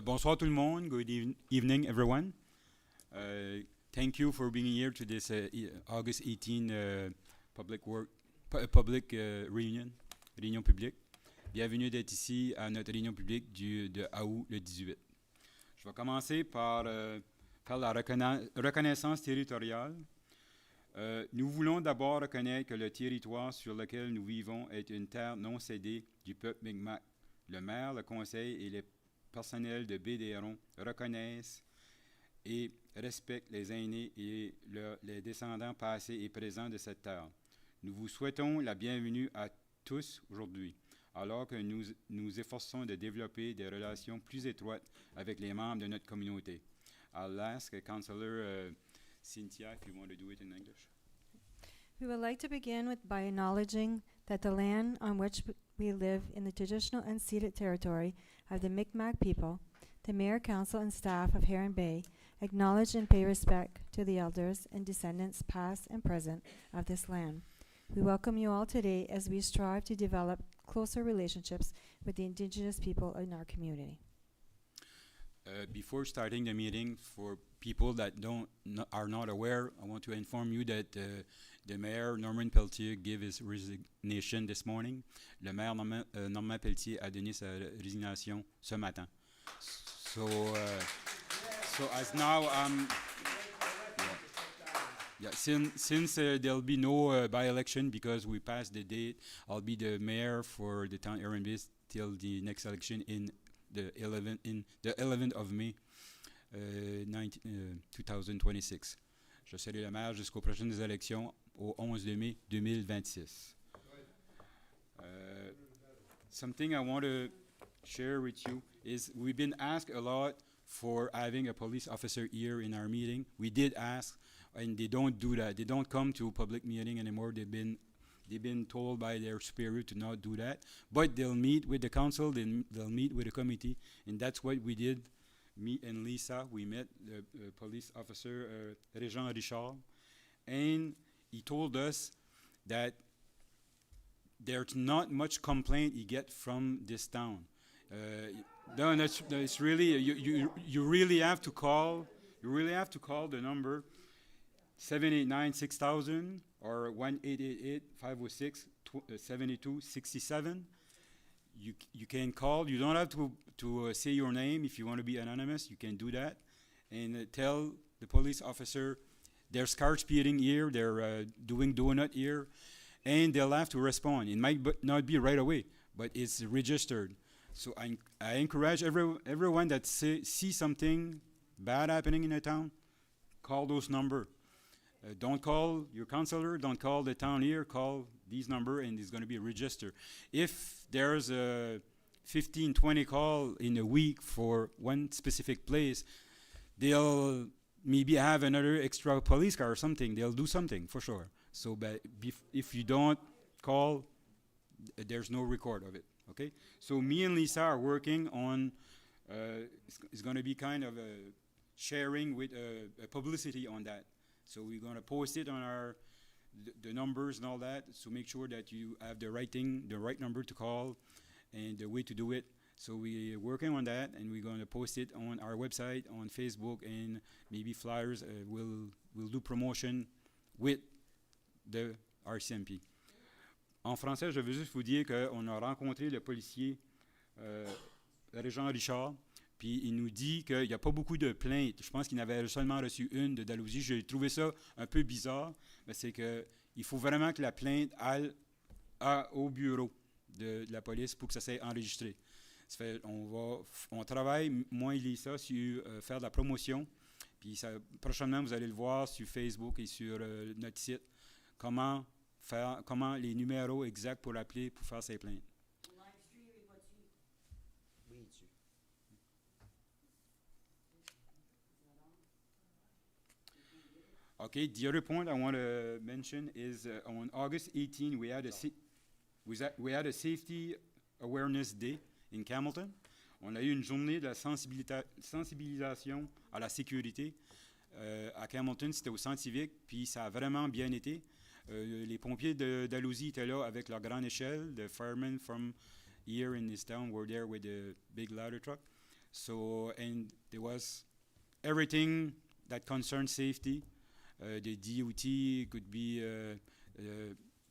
Bonsoir tout le monde. Good evening, everyone. Thank you for being here to this August 18 public reunion, réunion publique. Bienvenue d'être ici à notre réunion publique de août le 18. Je vais commencer par faire la reconnaissance territoriale. Nous voulons d'abord reconnaître que le territoire sur lequel nous vivons est une terre non cédée du peuple Mi'kmaq. Le maire, le conseil et les personnels de BDRon reconnaissent et respectent les aînés et les descendants passés et présents de cette terre. Nous vous souhaitons la bienvenue à tous aujourd'hui, alors que nous nous efforçons de développer des relations plus étroites avec les membres de notre communauté. I'll ask Councillor Cynthia if you want to do it in English. We would like to begin by acknowledging that the land on which we live in the traditional unceded territory of the Mi'kmaq people, the Mayor, Council, and staff of Heron Bay acknowledge and pay respect to the elders and descendants past and present of this land. We welcome you all today as we strive to develop closer relationships with the Indigenous people in our community. Before starting the meeting, for people that are not aware, I want to inform you that the mayor, Norman Pelletier, gave his resignation this morning. Le maire Normand Pelletier a donné sa résignation ce matin. So as now, since there'll be no by-election because we passed the date, I'll be the mayor for the town Heron Bay till the next election in the 11th of May, 2026. Je serai le maire jusqu'aux prochaines élections au 11 de mai 2026. Something I want to share with you is we've been asked a lot for having a police officer here in our meeting. We did ask, and they don't do that. They don't come to a public meeting anymore. They've been told by their superior to not do that. But they'll meet with the council, they'll meet with the committee, and that's what we did. Me and Lisa, we met the police officer, Régent Richard, and he told us that there's not much complaint you get from this town. No, that's really, you really have to call, the number 789-6000 or 1-888-506-7267. You can call. You don't have to say your name if you want to be anonymous. You can do that and tell the police officer there's car speeding here, they're doing donut here, and they'll have to respond. It might not be right away, but it's registered. So I encourage everyone that see something bad happening in a town, call those numbers. Don't call your counselor, don't call the town here, call these numbers and it's going to be registered. If there's a 15, 20 call in a week for one specific place, they'll maybe have another extra police car or something. They'll do something for sure. So but if you don't call, there's no record of it. Okay? So me and Lisa are working on, it's going to be kind of a sharing with a publicity on that. So we're going to post it on the numbers and all that. So make sure that you have the right thing, the right number to call, and the way to do it. So we're working on that, and we're going to post it on our website, on Facebook, and maybe flyers. We'll do promotion with the RCMP. En français, je veux juste vous dire qu'on a rencontré le policier, Régent Richard. Puis il nous dit qu'il n'y a pas beaucoup de plaintes. Je pense qu'il en avait seulement reçu une de Dalhousie. J'ai trouvé ça un peu bizarre, mais c'est qu'il faut vraiment que la plainte aille au bureau de la police pour que ça soit enregistré. Ça fait, on travaille, moi et Lisa, sur faire de la promotion. Puis prochainement, vous allez le voir sur Facebook et sur notre site, comment les numéros exacts pour appeler pour faire ces plaintes. Okay, the other point I want to mention is on August 18, we had a Safety Awareness Day in Campbellton. On a eu une journée de la sensibilisation à la sécurité à Campbellton. C'était au centre civique, puis ça a vraiment bien été. Les pompiers d'Alousie étaient là avec leur grande échelle. The firemen from here in this town were there with the big ladder truck. So, and there was everything that concerns safety. The DOT could be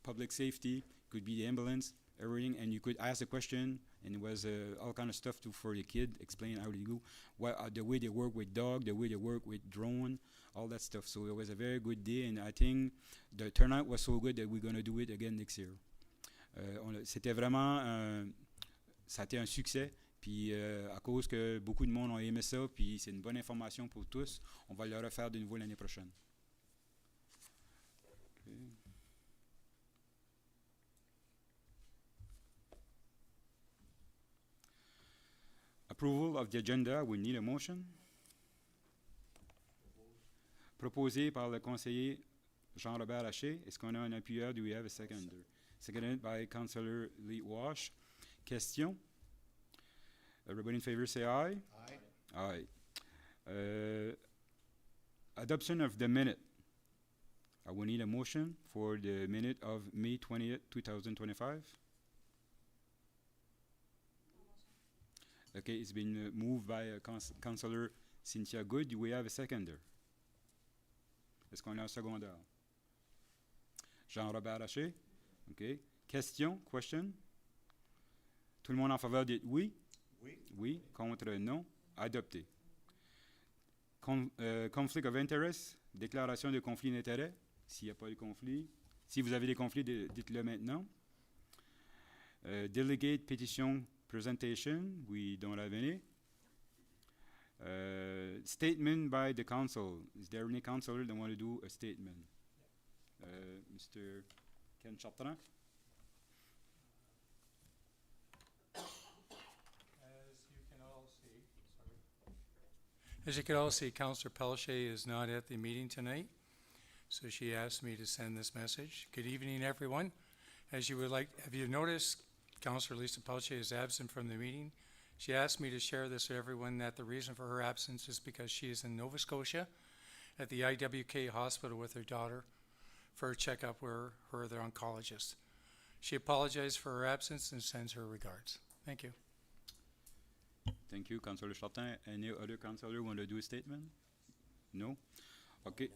public safety, could be the ambulance, everything, and you could ask a question, and it was all kind of stuff for the kid, explain how they do, the way they work with dog, the way they work with drone, all that stuff. So it was a very good day, and I think the turnout was so good that we're going to do it again next year. C'était vraiment, ça a été un succès, puis à cause que beaucoup de monde ont aimé ça, puis c'est une bonne information pour tous, on va le refaire de nouveau l'année prochaine. Okay. Approval of the agenda, we need a motion. Proposé par le conseiller Jean-Robert Haché. Est-ce qu'on a un appuyeur? Do we have a seconder? Seconded by Councillor Lee Wash. Question? Everybody in favor say aye. Aye. Aye. Adoption of the minute. I will need a motion for the minute of May 20th, 2025. Okay, it's been moved by Councillor Cynthia Good. Do we have a seconder? Est-ce qu'on a un secondaire? Jean-Robert Haché. OK. Question? Question? Tout le monde en faveur dit oui? Oui. Oui. Contre non? Adopté. Conflict of interest. Déclaration de conflit d'intérêt. S'il n'y a pas de conflit. Si vous avez des conflits, dites-le maintenant. Delegate petition presentation. We don't have any. Statement by the council. Is there any councillor that want to do a statement? Mr. Ken Chartrand. As you can all see, Councillor Pelche is not at the meeting tonight, so she asked me to send this message. Good evening, everyone. As you would like, have you noticed Councillor Lisa Pelche is absent from the meeting? She asked me to share this with everyone that the reason for her absence is because she is in Nova Scotia at the IWK hospital with her daughter for a checkup where their oncologist. She apologized for her absence and sends her regards. Thank you. Thank you, Councillor Chartrand. Any other councillor want to do a statement? No? OK.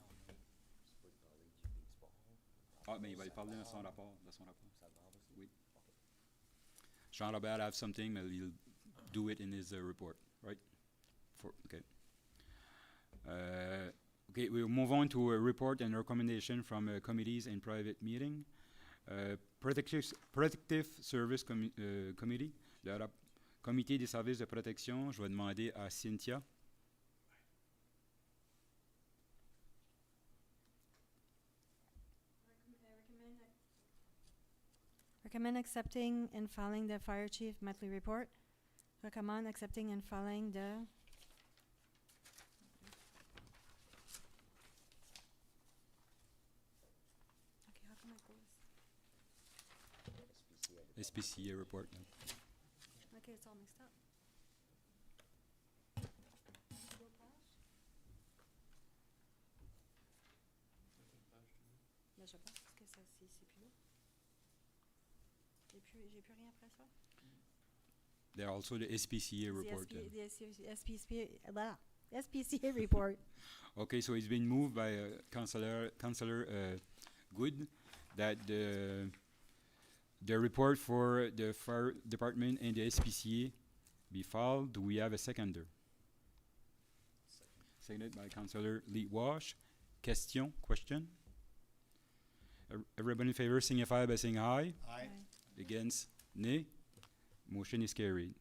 Ah, mais il va y parler dans son rapport. Oui. Jean-Robert have something, but he'll do it in his report, right? Okay. Okay, we'll move on to a report and recommendation from committees and private meeting. Protective Service Committee, le comité des services de protection, je vais demander à Cynthia. Recommend accepting and filing the fire chief monthly report. Recommend accepting and filing the okay, how come I go SPCA report. okay, it's all mixed up. Là, je pense que ça c'est plus là. J'ai plus rien après ça. There are also the SPCA report. The SPCA report. Okay, so it's been moved by Councillor Good that the report for the fire department and the SPCA be filed. Do we have a seconder? Seconded by Councillor Lee Wash. Question? Everybody in favor signify by saying aye. Aye. Against? Nay. Motion is carried.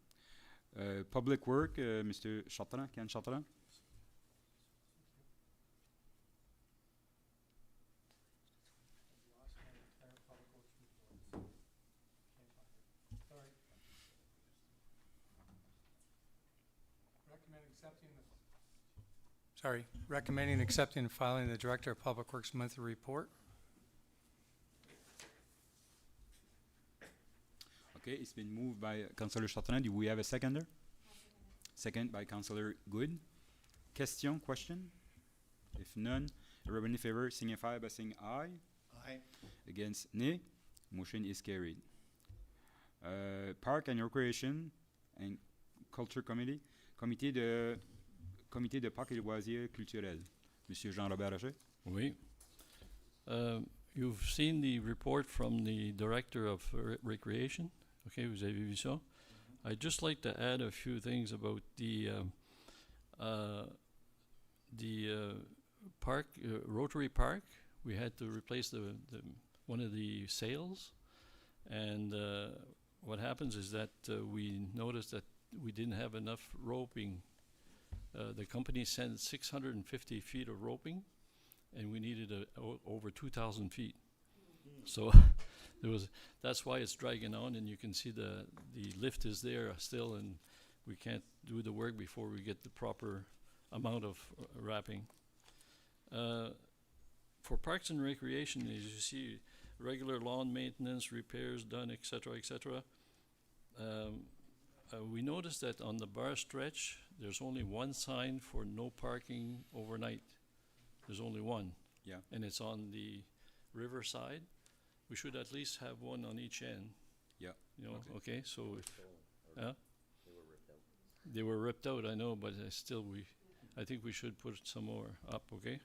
Public Work, Mr. Chartrand, Ken Chartrand. Recommending accepting and filing the Director of Public Works monthly report. Okay, it's been moved by Councillor Chartrand. Do we have a seconder? Second by Councillor Good. Question? If none, everyone in favor signify by saying aye. Aye. Against? Nay. Motion is carried. Park and Recreation and Culture Committee. Comité de parcs et loisirs culturels. Monsieur Jean-Robert Rocher. Oui. You've seen the report from the Director of Recreation. Okay, vous avez vu ça? I'd just like to add a few things about the park, Rotary Park. We had to replace one of the sails, and what happens is that we noticed that we didn't have enough roping. The company sent 650 feet of roping, and we needed over 2,000 feet. So that's why it's dragging on, and you can see the lift is there still, and we can't do the work before we get the proper amount of wrapping. For Parks and Recreation, as you see, regular lawn maintenance, repairs done, etc., etc. We noticed that on the bar stretch, there's only one sign for no parking overnight. There's only one. Yeah. And it's on the riverside. We should at least have one on each end. Yeah. You know, okay, so they were ripped out, I know, but still I think we should put some more up, okay?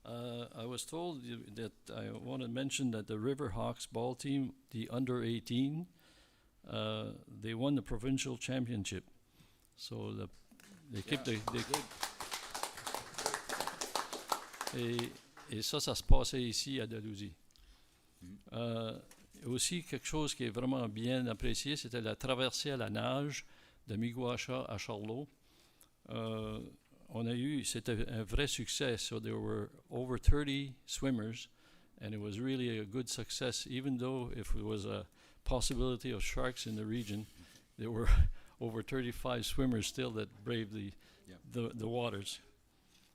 I was told that I want to mention that the Riverhawks ball team, the under 18, they won the provincial championship. So et ça se passait ici à Dalhousie. Aussi, quelque chose qui est vraiment bien apprécié, c'était la traversée à la nage de Miguacha à Charlot. C'était un vrai succès. So there were over 30 swimmers, and it was really a good success, even though if there was a possibility of sharks in the region, there were over 35 swimmers still that braved the waters.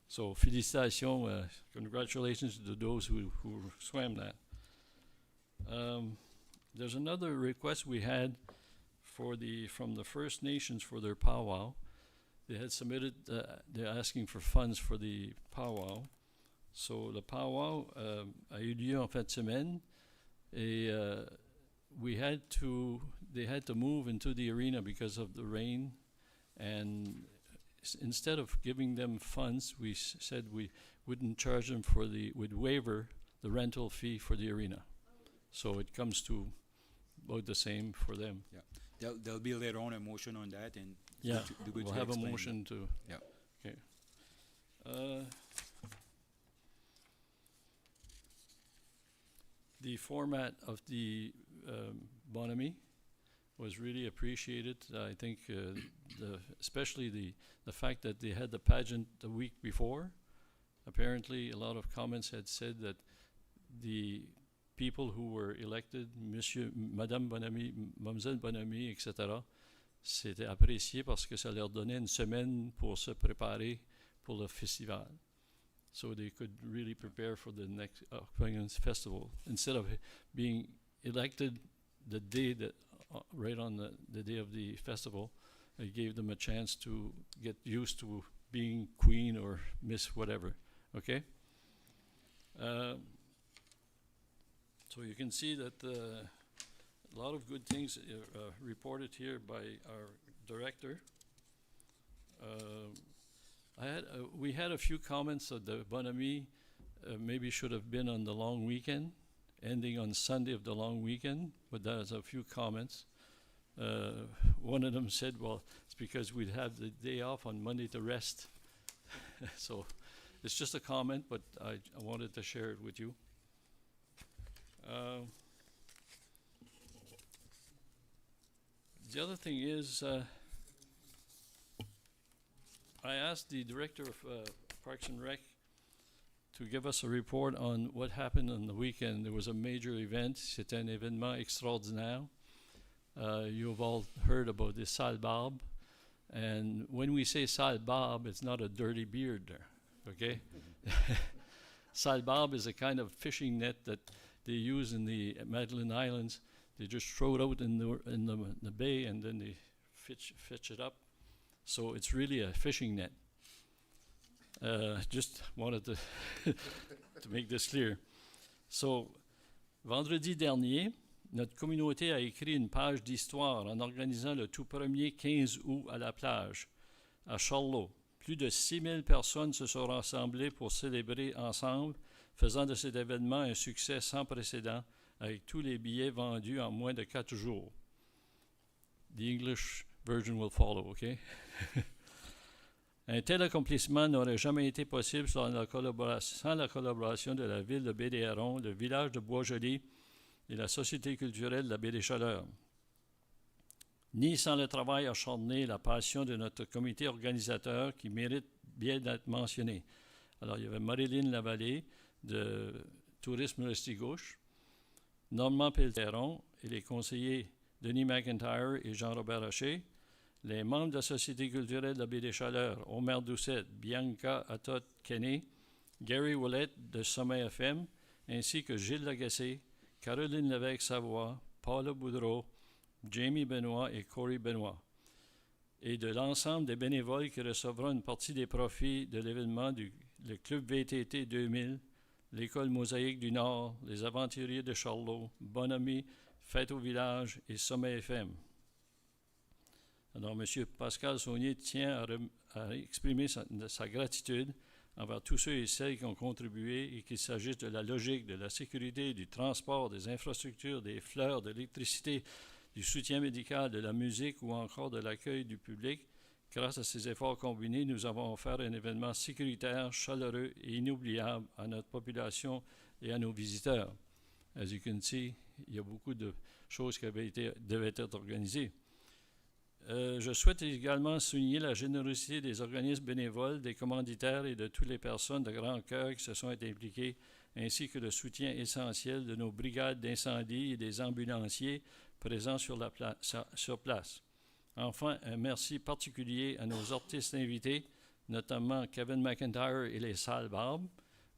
So félicitations, congratulations to those who swam that. There's another request we had from the First Nations for their powwow. They had submitted, they're asking for funds for the powwow. So the powwow a eu lieu en fin de semaine, et they had to move into the arena because of the rain, and instead of giving them funds, we said we wouldn't charge them would waiver the rental fee for the arena. So it comes to about the same for them. Yeah. There'll be later on a motion on that, and Yeah, we'll have a motion to. Yeah. Okay. The format of the bonhomie was really appreciated. I think especially the fact that they had the pageant the week before. Apparently, a lot of comments had said that the people who were elected, Madame Bonhomie, Mademoiselle Bonhomie, etc., c'était apprécié parce que ça leur donnait une semaine pour se préparer pour le festival. So they could really prepare for the next upcoming festival. Instead of being elected the day that, right on the day of the festival, it gave them a chance to get used to being queen or miss whatever, okay? So you can see that a lot of good things reported here by our director. We had a few comments that the bonhomie maybe should have been on the long weekend, ending on Sunday of the long weekend, but there's a few comments. One of them said, well, it's because we'd have the day off on Monday to rest. So it's just a comment, but I wanted to share it with you. The other thing is, I asked the director of Parks and Rec to give us a report on what happened on the weekend. There was a major event. C'était un événement extraordinaire. You've all heard about the sale barbe. And when we say sale barbe, it's not a dirty beard there, okay? Sale barbe is a kind of fishing net that they use in the Madeline Islands. They just throw it out in the bay, and then they fetch it up. So it's really a fishing net. Just wanted to to make this clear. So, vendredi dernier, Notre communauté a écrit une page d'histoire en organisant le tout premier 15 août à la plage, à Charlot. Plus de 6000 personnes se sont rassemblées pour célébrer ensemble, faisant de cet événement un succès sans précédent, avec tous les billets vendus en moins de 4 jours. The English version will follow, OK? Un tel accomplissement n'aurait jamais été possible sans la collaboration de la ville de Baie-des-Hérons, le village de Bois-Joli et la Société culturelle de la Baie-des-Chaleurs. Ni sans le travail acharné et la passion de notre comité organisateur qui mérite bien d'être mentionné. Alors, il y avait Marilyn Lavallée de Tourisme Restigouche, Normand Pelleteron et les conseillers Denis McIntyre et Jean-Robert Haché, les membres de la Société culturelle de la Baie-des-Chaleurs, Omer Doucette, Bianca Atot-Kenny, Gary Ouellette de Sommet FM, ainsi que Gilles Lagacé, Caroline Lévesque-Savoie, Paula Boudreau, Jamie Benoît et Corey Benoît, et de l'ensemble des bénévoles qui recevront une partie des profits de l'événement le Club VTT 2000, l'École Mosaïque du Nord, les Aventuriers de Charlot, Bonhomie, Fête au village et Sommet FM. Alors, M. Pascal Saunier tient à exprimer sa gratitude envers tous ceux et celles qui ont contribué et qu'il s'agisse de la logique, de la sécurité, du transport, des infrastructures, des fleurs, de l'électricité, du soutien médical, de la musique ou encore de l'accueil du public. Grâce à ces efforts combinés, nous avons offert un événement sécuritaire, chaleureux et inoubliable à notre population et à nos visiteurs. As you can see, il y a beaucoup de choses qui devaient être organisées. Je souhaite également souligner la générosité des organismes bénévoles, des commanditaires et de toutes les personnes de grand cœur qui se sont impliquées, ainsi que le soutien essentiel de nos brigades d'incendie et des ambulanciers présents sur place. Enfin, un merci particulier à nos artistes invités, notamment Kevin McIntyre et les Sales Barbes,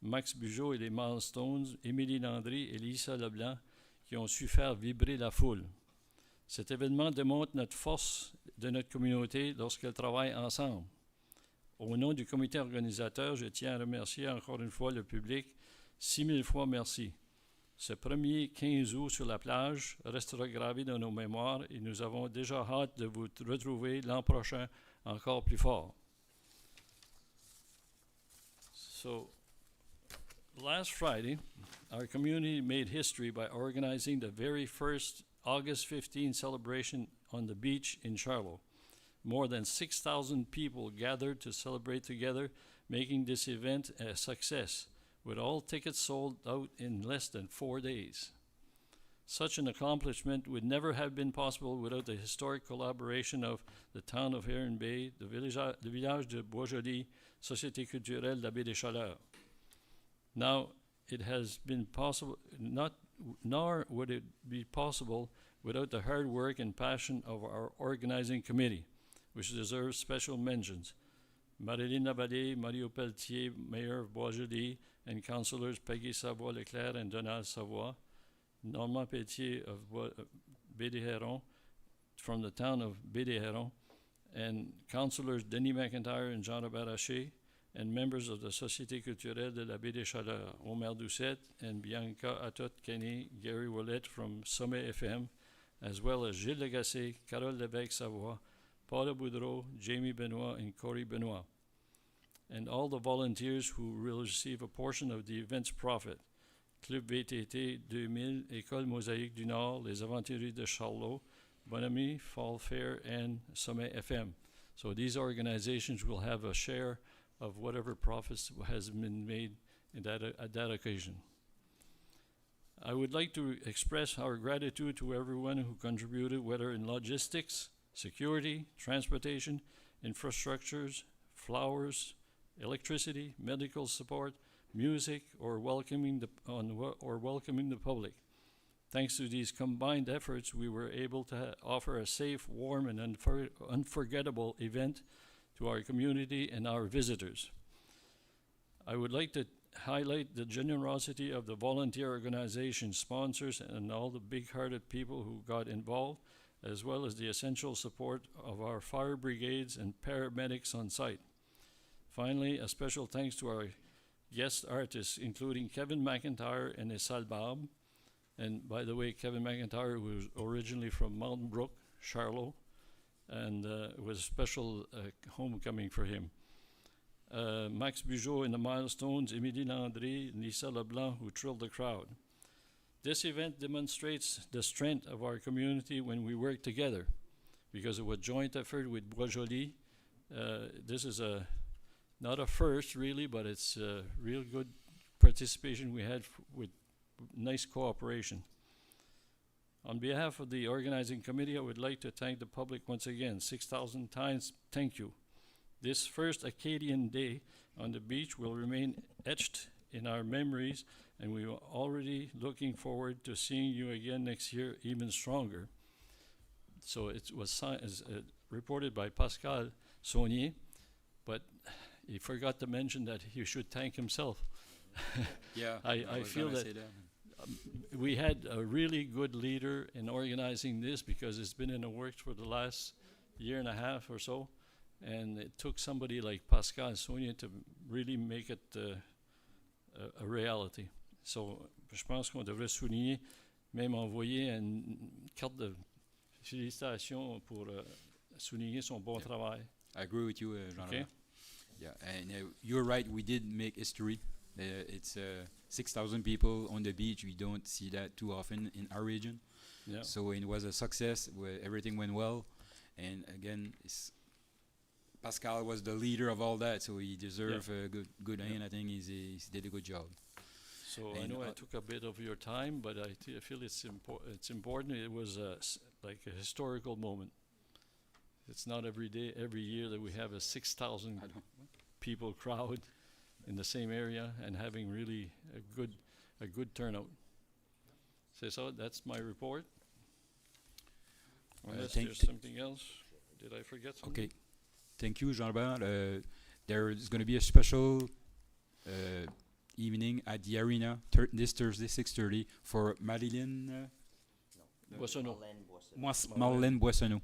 Max Bugeaud et les Milestones, Émilie Landry et Lisa Leblanc, qui ont su faire vibrer la foule. Cet événement démontre notre force de notre communauté lorsqu'elle travaille ensemble. Au nom du comité organisateur, je tiens à remercier encore une fois le public. 6000 fois merci. Ce premier 15 août sur la plage restera gravé dans nos mémoires et nous avons déjà hâte de vous retrouver l'an prochain encore plus fort. So, last Friday, our community made history by organizing the very first August 15 celebration on the beach in Charlotte. More than 6,000 people gathered to celebrate together, making this event a success, with all tickets sold out in less than 4 days. Such an accomplishment would never have been possible without the historic collaboration of the town of Heron Bay, the village de Bois-Joli, Société culturelle de la Baie-des-Chaleurs. Now, it has been possible, nor would it be possible without the hard work and passion of our organizing committee, which deserves special mentions. Marilyn Lavallée, Mario Pelletier, Mayor of Bois-Joli, and Councillors Peggy Savoie-Leclerc and Donald Savoie, Normand Pelletier of Baie-des-Hérons, from the town of Baie-des-Hérons, and Councillors Denis McIntyre and Jean-Robert Haché, and members of the Société culturelle de la Baie-des-Chaleurs, Omer Doucette and Bianca Atot-Kenny, Gary Ouellette from Sommet FM, as well as Gilles Lagacé, Carole Lévesque-Savoie, Paula Boudreau, Jamie Benoît, and Corey Benoît, and all the volunteers who will receive a portion of the event's profit. Club VTT 2000, École Mosaïque du Nord, Les Aventuriers de Charlot, Bonhomie, Fall Fair, and Sommet FM. So these organizations will have a share of whatever profits has been made at that occasion. I would like to express our gratitude to everyone who contributed, whether in logistics, security, transportation, infrastructures, flowers, electricity, medical support, music, or welcoming the public. Thanks to these combined efforts, we were able to offer a safe, warm, and unforgettable event to our community and our visitors. I would like to highlight the generosity of the volunteer organization sponsors and all the big-hearted people who got involved, as well as the essential support of our fire brigades and paramedics on site. Finally, a special thanks to our guest artists, including Kevin McIntyre and his Sales Barbes, And by the way, Kevin McIntyre was originally from Mountain Brook, Charlotte, and it was a special homecoming for him. Max Bugeaud in the milestones, Émilie Landry, Lisa Leblanc, who thrilled the crowd. This event demonstrates the strength of our community when we work together, because it was a joint effort with Bois Joli. This is not a first really, but it's a real good participation we had with nice cooperation. On behalf of the organizing committee, I would like to thank the public once again. 6,000 times thank you. This first Acadian Day on the beach will remain etched in our memories, and we are already looking forward to seeing you again next year, even stronger. So it was reported by Pascal Saunier, but he forgot to mention that he should thank himself. Yeah, I was feel gonna that say that. we had a really good leader in organizing this, because it's been in the works for the last year and a half or so, and it took somebody like Pascal Saunier to really make it a reality. So je pense qu'on devrait souligner, même envoyer une carte de félicitations pour souligner son bon travail. I agree with you, Jean. Okay. Yeah, and you're right. We did make history. It's 6,000 people on the beach. We don't see that too often in our region. Yeah. So it was a success. Everything went well, and again, Pascal was the leader of all that, so he deserved a good hand. I think he did a good job. So I And know I took a bit of your time, but I feel it's important. It was like a historical moment. It's not every year that we have a 6,000 people crowd in the same area and having really a good turnout. So that's my report. Unless there's something else. Did I forget something? Okay. Thank you, Jean-Robert. There is going to be a special evening at the arena this Thursday, 6:30, for Marilyn Marlène Boissonneau.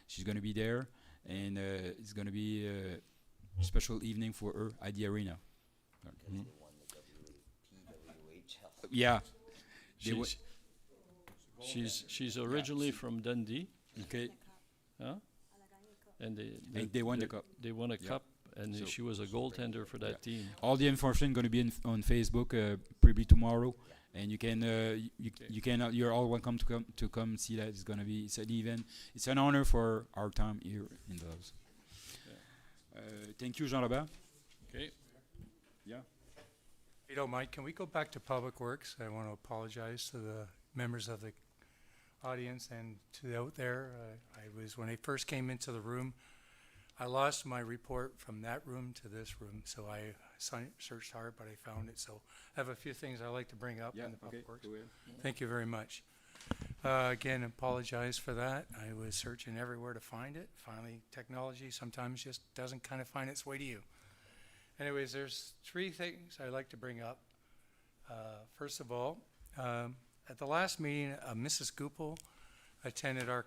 She's going to be there, and it's going to be a special evening for her at the arena. Because they won the PWHL. Yeah. She's originally from Dundee, Okay. huh? And They won the cup. They won a cup, and So- she was a goaltender for that team. All the information going to be on Facebook probably tomorrow, and you can you're all welcome to come see that. It's an event. It's an honor for our time here in the house. Thank you, Jean-Robert. Okay. Yeah. If you don't mind, can we go back to Public Works? I want to apologize to the members of the audience and to out there. When I first came into the room, I lost my report from that room to this room, so I searched hard, but I found it. So I have a few things I'd like to bring up in the Public Works. Thank you very much. Again, apologize for that. I was searching everywhere to find it. Finally, technology sometimes just doesn't kind of find its way to you. Anyways, there's three things I'd like to bring up. First of all, at the last meeting, Mrs. Goupel attended our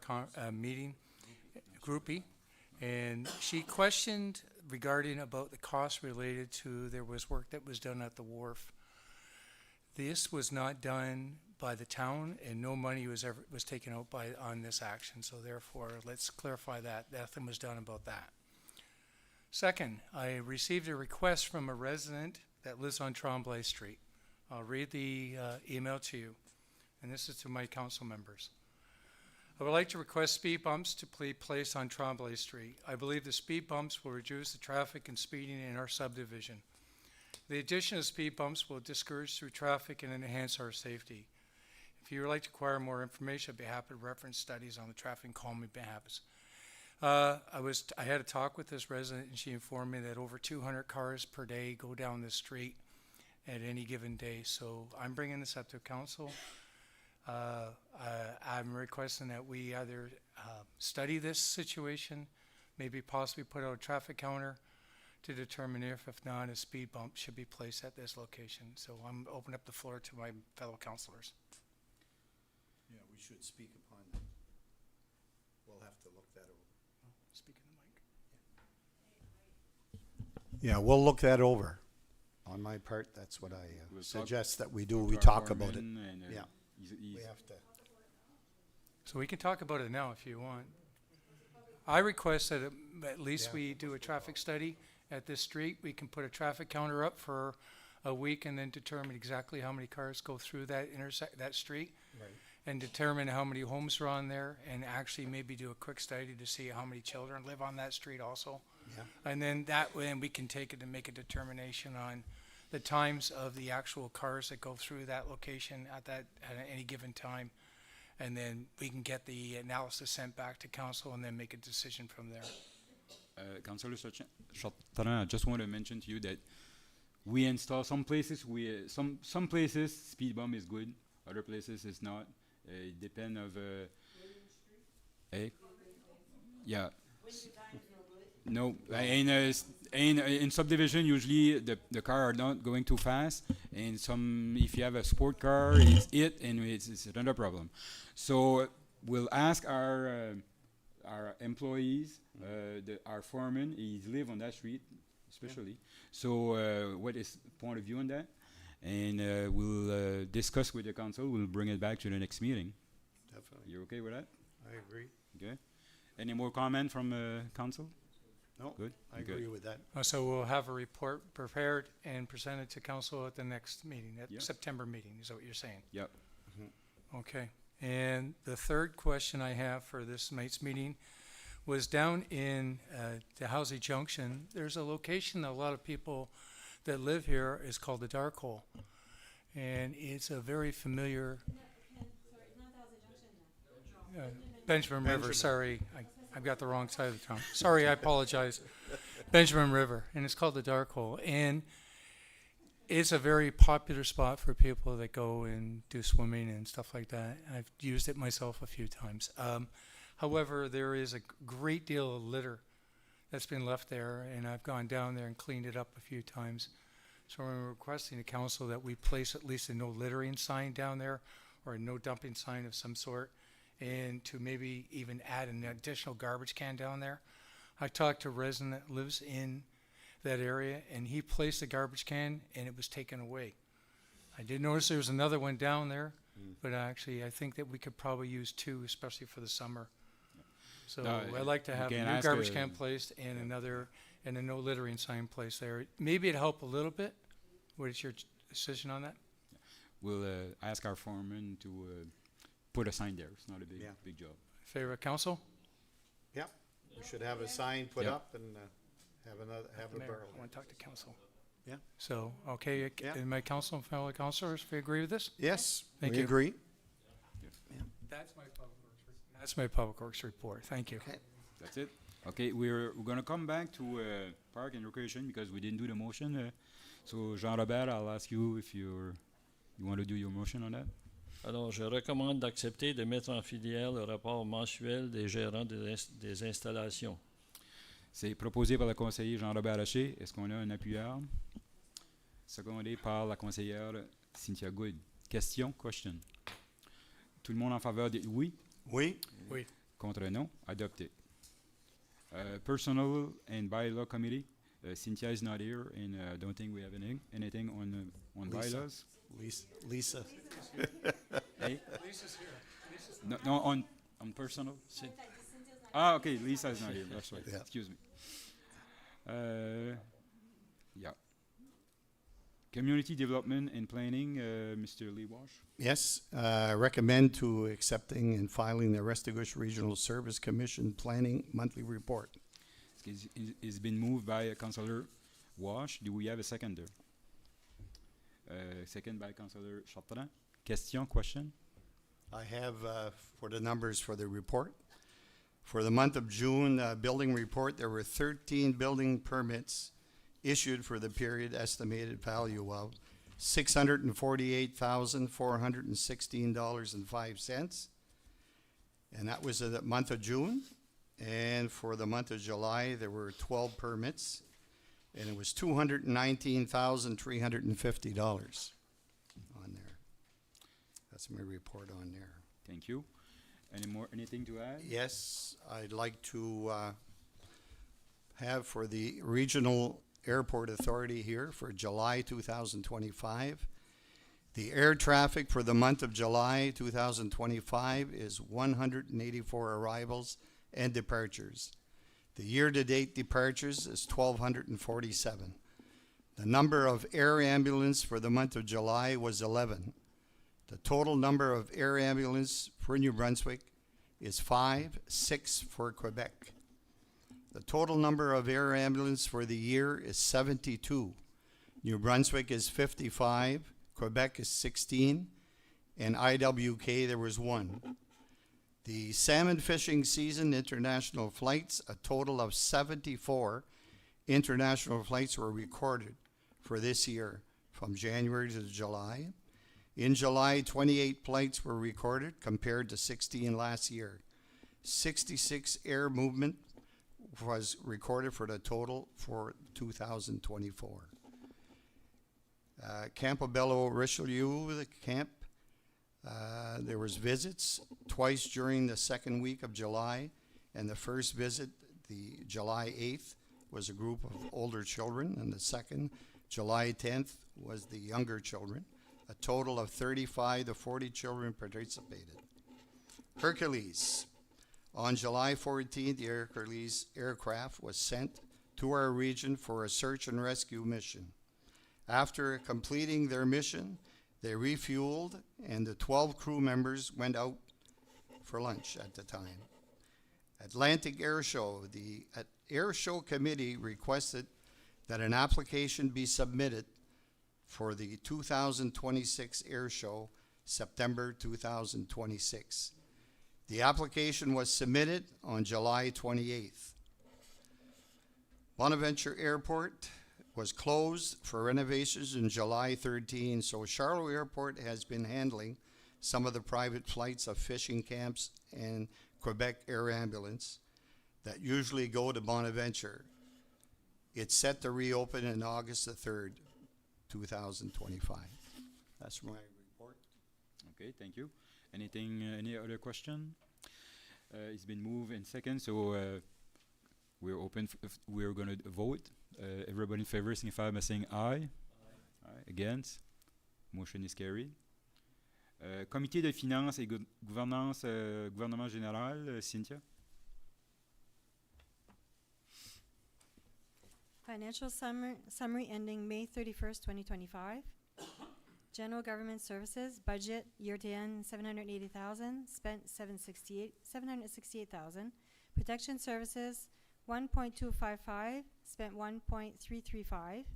meeting, groupie, and she questioned regarding about the cost related to there was work that was done at the wharf. This was not done by the town, and no money was taken out on this action. So therefore, let's clarify that nothing was done about that. Second, I received a request from a resident that lives on Tremblay Street. I'll read the email to you, and this is to my council members. I would like to request speed bumps to be placed on Tremblay Street. I believe the speed bumps will reduce the traffic and speeding in our subdivision. The addition of speed bumps will discourage through traffic and enhance our safety. If you would like to acquire more information, I'd be happy to reference studies on the traffic and calming habits. I had a talk with this resident, and she informed me that over 200 cars per day go down this street at any given day. So I'm bringing this up to council. I'm requesting that we either study this situation, maybe possibly put out a traffic counter to determine if not, a speed bump should be placed at this location. So I'm opening up the floor to my fellow councilors. Yeah, we should speak upon that. We'll have to look that over. Speak in the mic. Yeah, we'll look that over. On my part, that's what I We'll suggest that we do. Talk We to our talk about it. foreman and, Yeah. We have to, So we can talk about it now if you want. I request that at least Yeah. we do a traffic study at this street. We can put a traffic counter up for a week and then determine exactly how many cars go through that that street. right. And determine how many homes are on there, and actually maybe do a quick study to see how many children live on that street also. Yeah. And then that way we can take it and make a determination on the times of the actual cars that go through that location at any given time. And then we can get the analysis sent back to council and then make a decision from there. Councillor Chartrand, I just want to mention to you that we install some places, some places speed bump is good, other places is not. It depend of, eh? Yeah. No, in subdivision, usually the car are not going too fast, and if you have a sport car, it's another problem. So we'll ask our employees, our foreman, he live on that street, especially. So what is point of view on that? And we'll discuss with the council. We'll bring it back to the next meeting. Definitely. You okay with that? I agree. Okay. Any more comment from council? No, Good. I agree with that. So we'll have a report prepared and presented to council at the next meeting, at Yeah. September meeting, is that what you're saying? Yep. Okay. And the third question I have for this night's meeting was down in the Housey Junction. There's a location that a lot of people that live here is called the Dark Hole. And it's a very familiar Benjamin River, sorry. I've got the wrong side of the town. Sorry, I apologize. Benjamin River, and it's called the Dark Hole. And it's a very popular spot for people that go and do swimming and stuff like that. I've used it myself a few times. However, there is a great deal of litter that's been left there, and I've gone down there and cleaned it up a few times. So I'm requesting the council that we place at least a no littering sign down there, or a no dumping sign of some sort, and to maybe even add an additional garbage can down there. I talked to a resident that lives in that area, and he placed a garbage can, and it was taken away. I did notice there was another one down there, but actually I think that we could probably use two, especially for the summer. So No, I'd like to you have a can new ask garbage a- can placed and and a no littering sign placed there. Maybe it'd help a little bit. What is your decision on that? We'll ask our foreman to put a sign there. It's not a Yeah. big job. Favor of council? Yeah, we should have a sign put Yep. up and have a Mayor, barrel. I want to talk to council. Yeah. So, okay, Yeah. and my council and fellow councilors, if you agree with this? Yes, Thank we you. agree. That's my public works report. Thank you. Okay. That's it. Okay, we're gonna come back to park and recreation because we didn't do the motion. So Jean-Robert, I'll ask you if you want to do your motion on that. Alors, je recommande d'accepter de mettre en filière le rapport mensuel des gérants des installations. C'est proposé par le conseiller Jean-Robert Haché. Est-ce qu'on a un appuyeur? Secondé par la conseillère Cynthia Good. Question? Tout le monde en faveur de oui? Oui, Contre non? Adopté. Personal and bylaw committee. Cynthia is not here, and I don't think we have anything on Lisa. bylaws. Lisa. Hey? No, on personal. Ah, okay. Lisa is not here. That's right. Yeah. Excuse me. Yeah. Community development and planning, Mr. Lee Walsh. Yes, recommend to accepting and filing the Restigouche Regional Service Commission Planning Monthly Report. It's been moved by Councillor Walsh. Do we have a seconder? Second by Councillor Chartrand. Question? I have for the numbers for the report. For the month of June, building report, there were 13 building permits issued for the period, estimated value of $648,416.05. And that was the month of June. And for the month of July, there were 12 permits, and it was $219,350 on there. That's my report on there. Thank you. Anything to add? Yes, I'd like to have for the Regional Airport Authority here for July 2025, The air traffic for the month of July 2025 is 184 arrivals and departures. The year-to-date departures is 1,247. The number of air ambulance for the month of July was 11. The total number of air ambulance for New Brunswick is 5, 6 for Quebec. The total number of air ambulance for the year is 72. New Brunswick is 55, Quebec is 16, and IWK there was 1. The salmon fishing season international flights, a total of 74 international flights were recorded for this year from January to July. In July, 28 flights were recorded compared to 16 last year. 66 air movement was recorded for the total for 2024. Campobello Richelieu, the camp, there was visits twice during the second week of July, and the first visit, the July 8th, was a group of older children, and the second, July 10th, was the younger children. A total of 35 to 40 children participated. Hercules. On July 14th, the Hercules aircraft was sent to our region for a search and rescue mission. After completing their mission, they refueled, and the 12 crew members went out for lunch at the time. Atlantic Air Show. The Air Show Committee requested that an application be submitted for the 2026 Air Show, September 2026. The application was submitted on July 28th. Bonaventure Airport was closed for renovations in July 13, so Charlotte Airport has been handling some of the private flights of fishing camps and Quebec Air Ambulance that usually go to Bonaventure. It's set to reopen on August the 3rd, 2025. That's my report. Okay, thank you. Anything, any other question? It's been moved in second, so we're open. We're going to vote. Everybody in favor signify by saying aye. Aye. Against? Motion is carried. Comité de finances et gouvernance, gouvernement général, Cynthia. Financial summary ending May 31st, 2025. General Government Services, budget year to end 780,000, spent 768,000. Protection Services, 1.255, spent 1.335.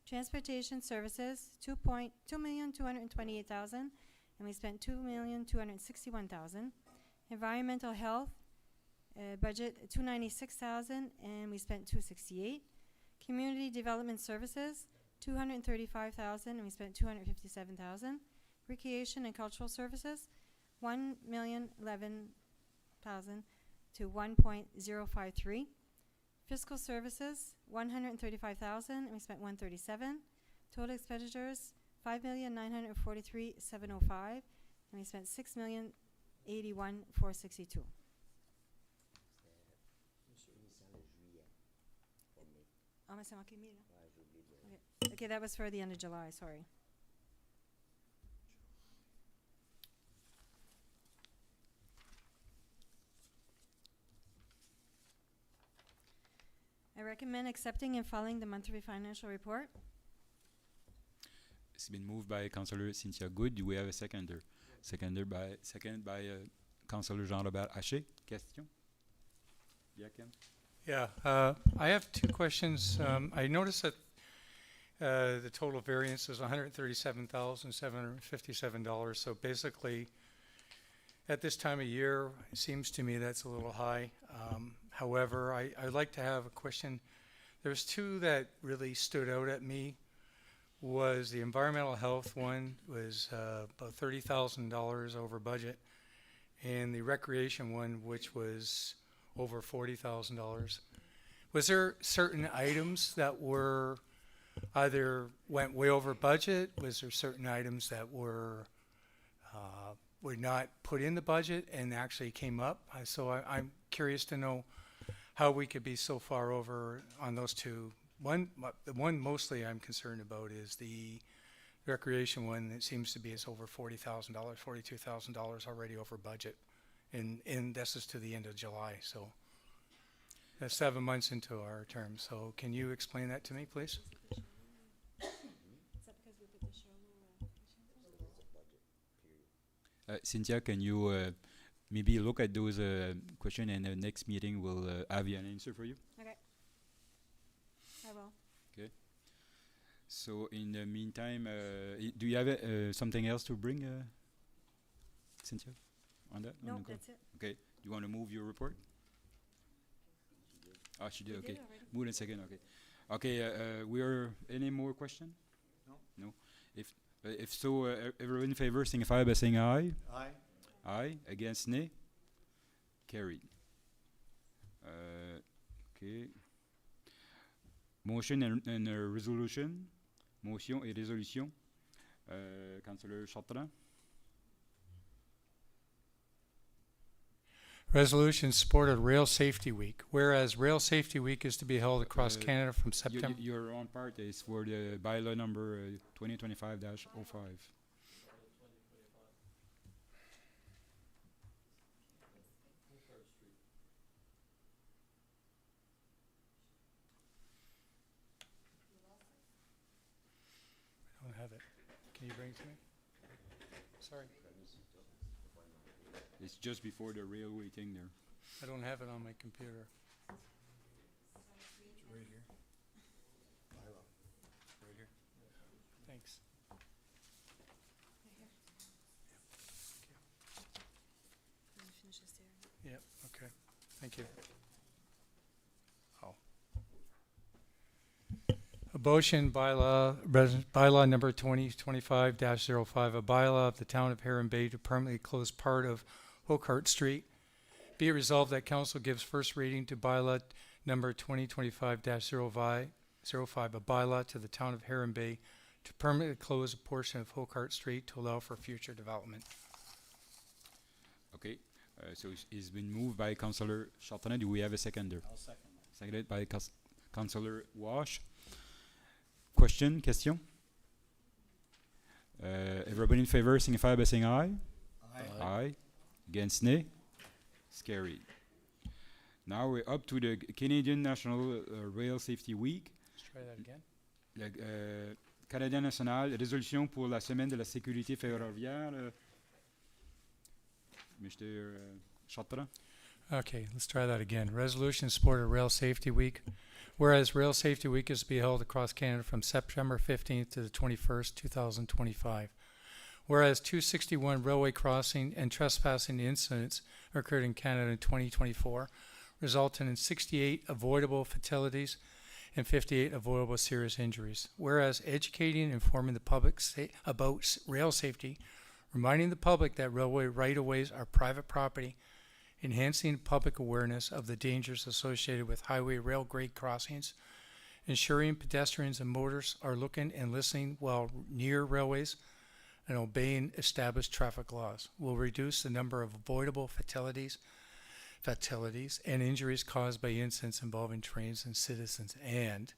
Transportation Services, 2,228,000, and we spent 2,261,000. Environmental Health, budget 296,000, and we spent 268. Community Development Services, 235,000, and we spent 257,000. Recreation and Cultural Services, 1,011,000 to 1.053. Fiscal Services, 135,000, and we spent 137. Total expenditures, 5,943,705, and we spent 6,081,462. Oh, mais c'est marqué 1000. Okay, that was for the end of July, sorry. I recommend accepting and filing the monthly financial report. It's been moved by Councillor Cynthia Good. Do we have a seconder? Seconded by Councillor Jean-Robert Haché. Question? Yeah, Ken? Yeah, I have two questions. I noticed that the total variance is $137,757. So basically, at this time of year, it seems to me that's a little high. However, I'd like to have a question. There's two that really stood out at me. Was the environmental health one was about $30,000 over budget, and the recreation one, which was over $40,000. Was there certain items that were either went way over budget? Was there certain items that were not put in the budget and actually came up? So I'm curious to know how we could be so far over on those two. The one mostly I'm concerned about is the recreation one, it seems to be is over $40,000, $42,000 already over budget. And this is to the end of July, so that's 7 months into our term. So can you explain that to me, please? Cynthia, can you maybe look at those questions, and the next meeting will have an answer for you? Okay. I will. So in the meantime, do you have something else to bring, Cynthia, on that? No, On the that's it. Okay. You want to move your report? Oh, she did. We Okay. did already. Move in a second. Okay. Okay. We are any more question? No. No. If so, everyone in favor, signify by saying aye. Aye. Aye. Against nay. Carried. Okay. Motion and resolution. Motion et résolution. Councillor Chartrand. Resolution supported Rail Safety Week. Whereas Rail Safety Week is to be held across Uh, Canada from September. Your own part is for the bylaw number 2025-05. I don't have it. Can you bring it to me? Sorry, It's just before the railway thing there. I don't have it on my computer. Right here. Right here. Thanks. Yep, okay. Thank you. Oh. Abortion bylaw number 2025-05, a bylaw of the town of Heron Bay to permanently close part of Hockhart Street. Be it resolved that council gives first reading to bylaw number 2025-05, a bylaw to the town of Heron Bay to permanently close a portion of Hockhart Street to allow for future development. Okay. So it's been moved by Councillor Chartrand. Do we have a seconder? I'll second that. Seconded by Councillor Wash. Question? Everybody in favor, signify by saying aye. Aye. Aye. Against nay? It's carried. Now we're up to the Canadian National Rail Safety Week. Let's try that again. Le Canadien national, résolution pour la semaine de la sécurité ferroviaire. Mr. Chartrand. Okay, let's try that again. Resolution supported Rail Safety Week. Whereas Rail Safety Week is to be held across Canada from September 15th to the 21st, 2025. Whereas 261 railway crossing and trespassing incidents occurred in Canada in 2024, resulting in 68 avoidable fatalities and 58 avoidable serious injuries. Whereas educating and informing the public about rail safety, reminding the public that railway right-of-ways are private property, enhancing public awareness of the dangers associated with highway rail grade crossings, ensuring pedestrians and motorists are looking and listening while near railways, and obeying established traffic laws will reduce the number of avoidable fatalities and injuries caused by incidents involving trains and citizens. And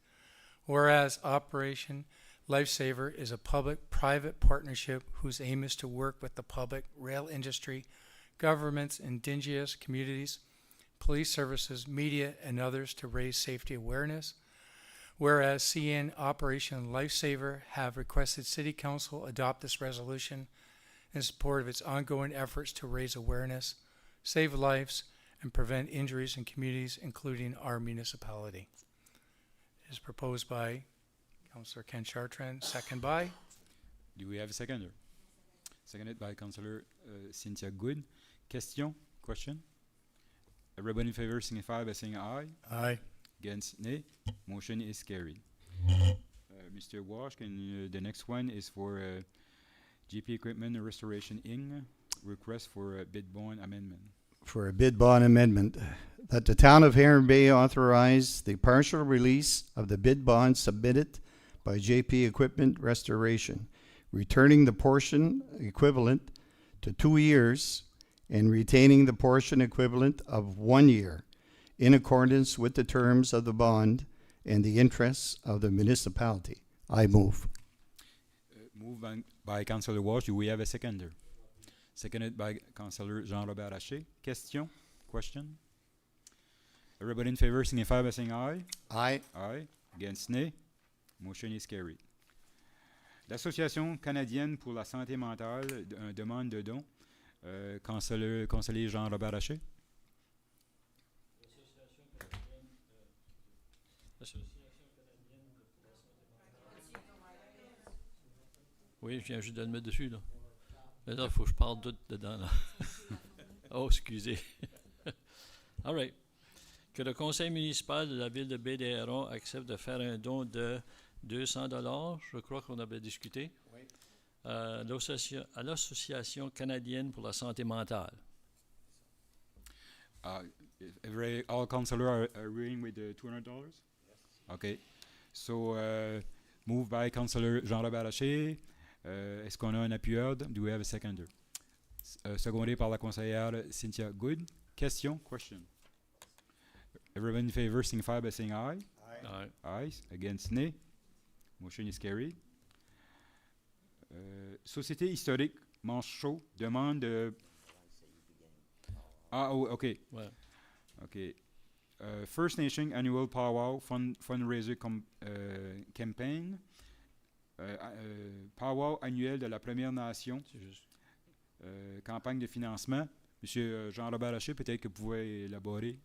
whereas Operation Lifesaver is a public-private partnership whose aim is to work with the public, rail industry, governments, indigenous communities, police services, media, and others to raise safety awareness. Whereas CN Operation Lifesaver have requested City Council adopt this resolution in support of its ongoing efforts to raise awareness, save lives, and prevent injuries in communities, including our municipality. It is proposed by Councillor Ken Chartrand, second by. Do we have a seconder? Seconded by Councillor Cynthia Good. Question? Everybody in favor signify by saying aye. Aye. Against nay? Motion is carried. Mr. Walsh, the next one is for GP Equipment Restoration Inc. Request for a bid bond amendment. For a bid bond amendment, that the town of Heron Bay authorize the partial release of the bid bond submitted by JP Equipment Restoration, returning the portion equivalent to 2 years and retaining the portion equivalent of 1 year in accordance with the terms of the bond and the interests of the municipality. I move. Moved by Councillor Walsh. Do we have a seconder? Seconded by Councillor Jean-Robert Haché. Question? Question? Everybody in favor signify by saying aye. Aye. Aye. Against nay. Motion is carried. L'Association canadienne pour la santé mentale demande de don. Conseiller Jean-Robert Haché. Oui, je viens juste de le mettre dessus, là. Mais là, il faut que je parle tout dedans, là. Oh, excusez. All right. Que le conseil municipal de la ville de Baie-des-Hérons accepte de faire un don de 200 $, je crois qu'on avait discuté, Oui. à l'Association canadienne pour la santé mentale. All councillors are agreeing with the $200? Yes. Okay. So, moved by Councillor Jean-Robert Haché. Est-ce qu'on a un appuyeur? Do we have a seconder? Secondé par la conseillère Cynthia Good. Question? Question. Everyone in favor signify by saying aye. Aye. Aye. Against nay. Motion is carried. Société historique Manchot demande de... Ah, oh, okay. Ouais. Okay. First Nation Annual Powwow Fundraiser Campaign. Powwow annuel de la Première Nation. C'est juste. Campagne de financement. Monsieur Jean-Robert Haché, peut-être que vous pouvez élaborer.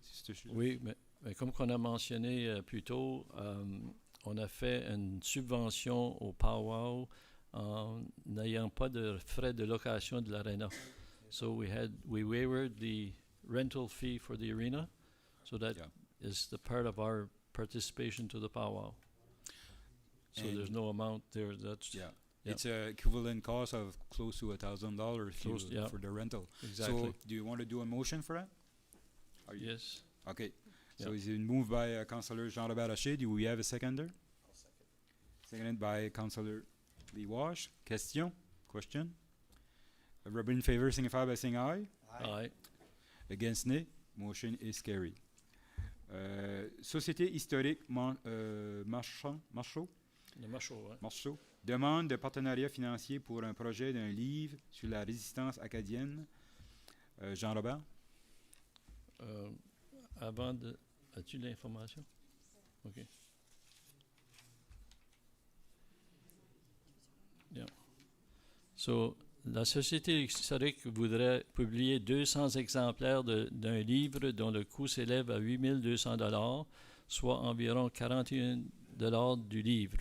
Oui, mais comme qu'on a mentionné plus tôt, on a fait une subvention au powwow en n'ayant pas de frais de location de l'arena. So we waived the rental fee for the arena. So that is the part of our participation to the powwow. So And there's no amount there. That's Yeah. Yeah. It's an equivalent cost of close to $1,000 for the rental. exactly. So, do you want to do a motion for that? Yes. Okay. So, Yeah. it's been moved by Councillor Jean-Robert Haché. Do we have a seconder? Seconded by Councillor Lee Wash. Question? Everybody in favor signify by saying aye. Aye. Against nay. Motion is carried. Société historique Marchot. Le macho, hein? Marceau demande de partenariat financier pour un projet d'un livre sur la résistance acadienne. Jean-Robert? Avant de... As-tu l'information? OK. Yeah. So, la Société historique voudrait publier 200 exemplaires d'un livre dont le coût s'élève à 8 200 $, soit environ 41 $ du livre.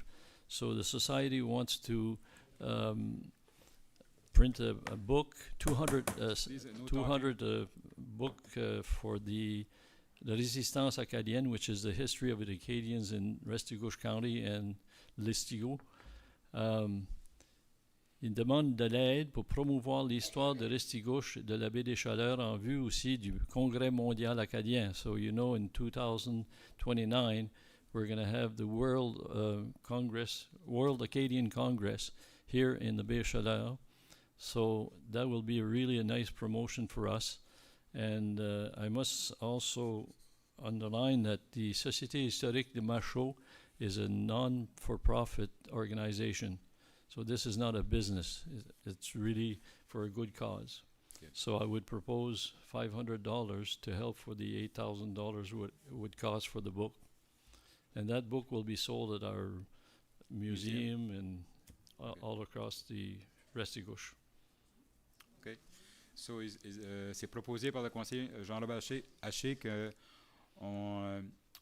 So the society wants to print a book, 200 book for the Résistance acadienne, which is the history of the Acadians in Restigouche County and l'Estigo. Il demande de l'aide pour promouvoir l'histoire de Restigouche et de la baie des Chaleurs en vue aussi du Congrès mondial acadien. So you know, in 2029, we're going to have the World Acadian Congress here in the Baie Chaleur. So that will be really a nice promotion for us. And I must also underline that the Société historique de Machot is a non-for-profit organization. So this is not a business. It's really for a good cause. Okay. So I would propose $500 to help for the $8,000 would cost for the book. And that book will be sold at our museum and all across the Restigouche. OK. So, c'est proposé par le conseiller Jean-Robert Haché qu'on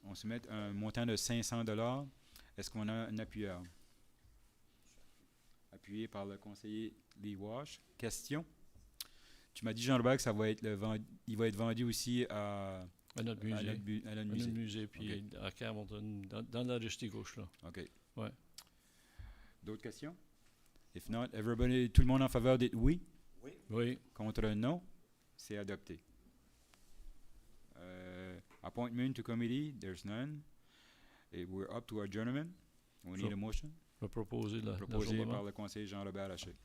on se mette un montant de $500. Est-ce qu'on a un appuyeur? Appuyé par le conseiller Lee Wash. Question? Tu m'as dit, Jean-Robert, que ça va être il va être vendu aussi à notre musée. À notre À musée. notre musée, puis OK. à Campbellton, dans la Restigouche, là. OK. Ouais. D'autres questions? If not, everybody, tout le monde en faveur d'être oui? Oui. Contre non? C'est adopté. Appointment to committee, there's none. Et we're up to adjournment. We need a motion. Je vais proposer Proposé par l'adjournement. le conseiller Jean-Robert Haché.